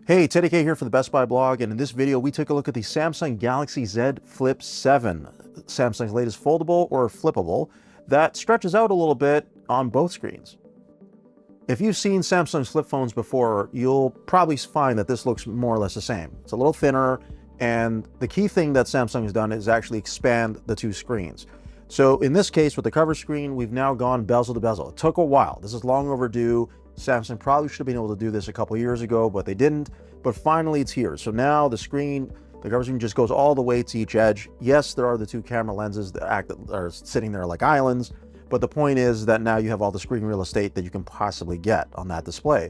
Hey, Teddy K here for the Best Buy blog, and in this video we take a look at the Samsung Galaxy Z Flip7, Samsung's latest foldable or flippable that stretches out a little bit on both screens. If you've seen Samsung's flip phones before, you'll probably find that this looks more or less the same. It's a little thinner, and the key thing that Samsung has done is actually expand the two screens. So in this case, with the cover screen, we've now gone bezel to bezel. It took a while. This is long overdue. Samsung probably should have been able to do this a couple years ago, but they didn't. But finally it's here. So now the cover screen just goes all the way to each edge. Yes, there are the two camera lenses that are sitting there like islands, but the point is that now you have all the screen real estate that you can possibly get on that display.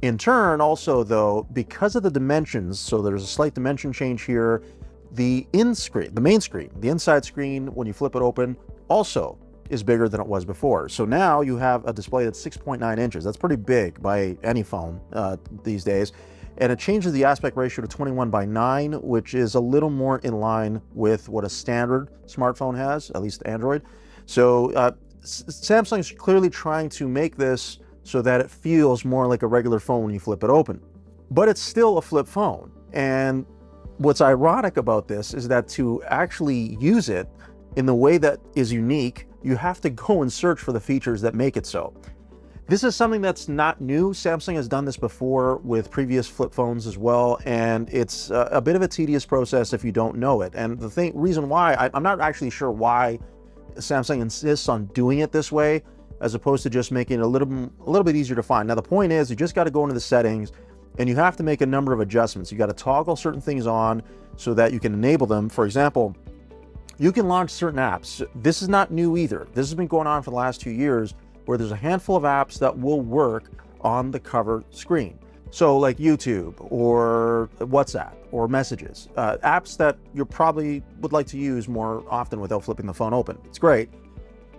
In turn, also though, because of the dimensions, so there's a slight dimension change here, the main screen, the inside screen, when you flip it open, also is bigger than it was before. So now you have a display that's 6.9 inches. That's pretty big by any phone these days. And it changes the aspect ratio to 21:9, which is a little more in line with what a standard smartphone has, at least Android. So Samsung is clearly trying to make this so that it feels more like a regular phone when you flip it open. But it's still a flip phone. And what's ironic about this is that to actually use it in the way that is unique, you have to go and search for the features that make it so. This is something that's not new. Samsung has done this before with previous flip phones as well, and it's a bit of a tedious process if you don't know it. And the reason why, I'm not actually sure why Samsung insists on doing it this way, as opposed to just making it a little bit easier to find. Now the point is, you just got to go into the settings, and you have to make a number of adjustments. You got to toggle certain things on so that you can enable them. For example, you can launch certain apps. This is not new either. This has been going on for the last 2 years, where there's a handful of apps that will work on the cover screen. So like YouTube or WhatsApp or Messages, apps that you probably would like to use more often without flipping the phone open. It's great.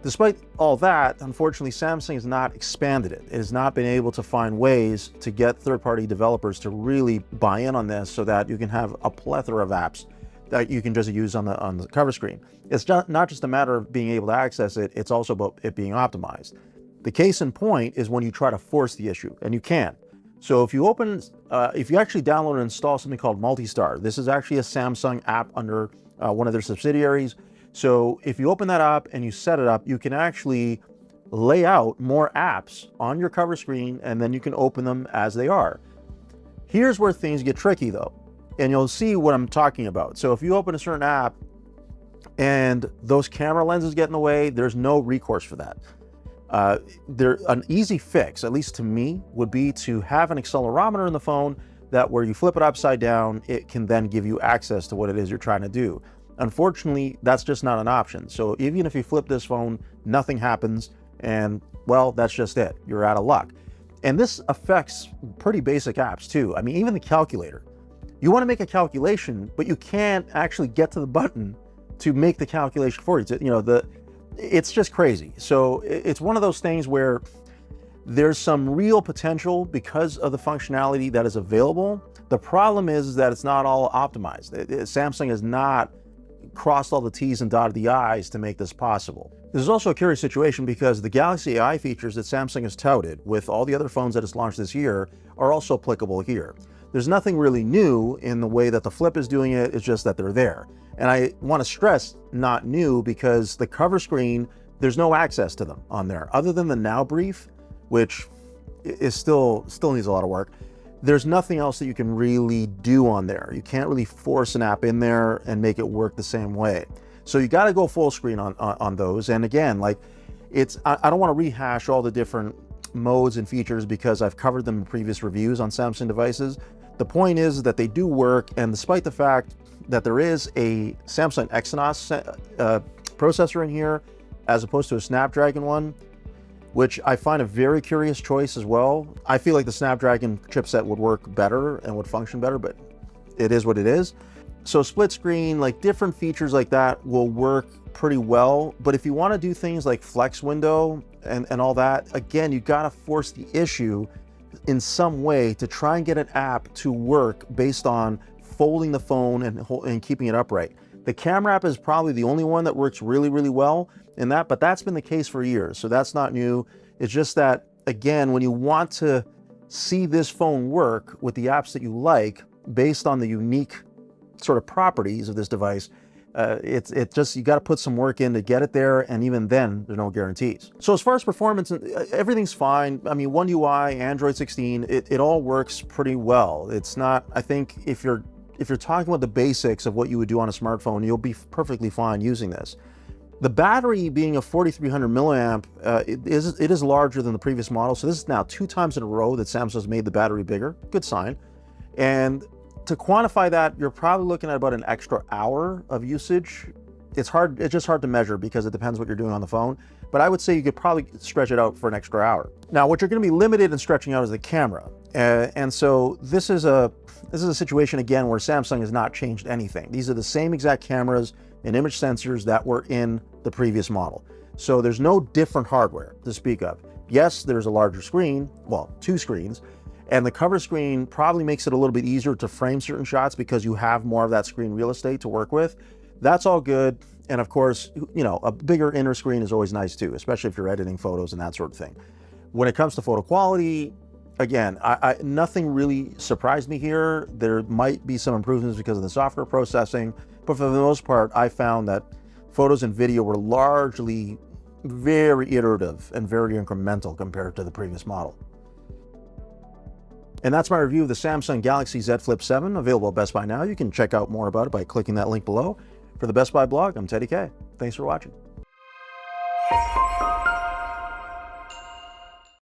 Despite all that, unfortunately, Samsung has not expanded it. It has not been able to find ways to get third-party developers to really buy in on this so that you can have a plethora of apps that you can just use on the cover screen. It's not just a matter of being able to access it, it's also about it being optimized. The case in point is when you try to force the issue, and you can. So if you actually download and install something called Multistar, this is actually a Samsung app under one of their subsidiaries. So if you open that up and you set it up, you can actually lay out more apps on your cover screen, and then you can open them as they are. Here's where things get tricky though, and you'll see what I'm talking about. So if you open a certain app and those camera lenses get in the way, there's no recourse for that. An easy fix, at least to me, would be to have an accelerometer in the phone that where you flip it upside down, it can then give you access to what it is you're trying to do. Unfortunately, that's just not an option. So even if you flip this phone, nothing happens, and well, that's just it. You're out of luck. And this affects pretty basic apps too. I mean, even the calculator. You want to make a calculation, but you can't actually get to the button to make the calculation for you. It's just crazy. So it's one of those things where there's some real potential because of the functionality that is available. The problem is that it's not all optimized. Samsung has not crossed all the T's and dotted the I's to make this possible. This is also a curious situation because the Galaxy AI features that Samsung has touted with all the other phones that it's launched this year are also applicable here. There's nothing really new in the way that the Flip is doing it, it's just that they're there. And I want to stress not new because the cover screen, there's no access to them on there. Other than the Now Brief, which is still needs a lot of work, there's nothing else that you can really do on there. You can't really force an app in there and make it work the same way. So you got to go full screen on those. And again, like I don't want to rehash all the different modes and features because I've covered them in previous reviews on Samsung devices. The point is that they do work, and despite the fact that there is a Samsung Exynos processor in here as opposed to a Snapdragon one, which I find a very curious choice as well. I feel like the Snapdragon chipset would work better and would function better, but it is what it is. So split screen, like different features like that will work pretty well. But if you want to do things like flex window and all that, again, you got to force the issue in some way to try and get an app to work based on folding the phone and keeping it upright. The camera app is probably the only one that works really, really well in that, but that's been the case for years. So that's not new. It's just that again, when you want to see this phone work with the apps that you like based on the unique sort of properties of this device, it just, you got to put some work in to get it there, and even then there's no guarantees. So as far as performance, everything's fine. I mean, One UI, Android 16, it all works pretty well. It's not, I think if you're talking about the basics of what you would do on a smartphone, you'll be perfectly fine using this. The battery being a 4300 milliamp, it is larger than the previous model. So this is now 2 times in a row that Samsung's made the battery bigger. Good sign. And to quantify that, you're probably looking at about an extra hour of usage. It's just hard to measure because it depends what you're doing on the phone. But I would say you could probably stretch it out for an extra hour. Now, what you're going to be limited in stretching out is the camera. And so this is a situation, again, where Samsung has not changed anything. These are the same exact cameras and image sensors that were in the previous model. So there's no different hardware to speak of. Yes, there's a larger screen, well, 2 screens, and the cover screen probably makes it a little bit easier to frame certain shots because you have more of that screen real estate to work with. That's all good. And of course, you know, a bigger inner screen is always nice too, especially if you're editing photos and that sort of thing. When it comes to photo quality, again, nothing really surprised me here. There might be some improvements because of the software processing, but for the most part, I found that photos and video were largely very iterative and very incremental compared to the previous model. And that's my review of the Samsung Galaxy Z Flip7, available at Best Buy now. You can check out more about it by clicking that link below. For the Best Buy blog, I'm Teddy K. Thanks for watching.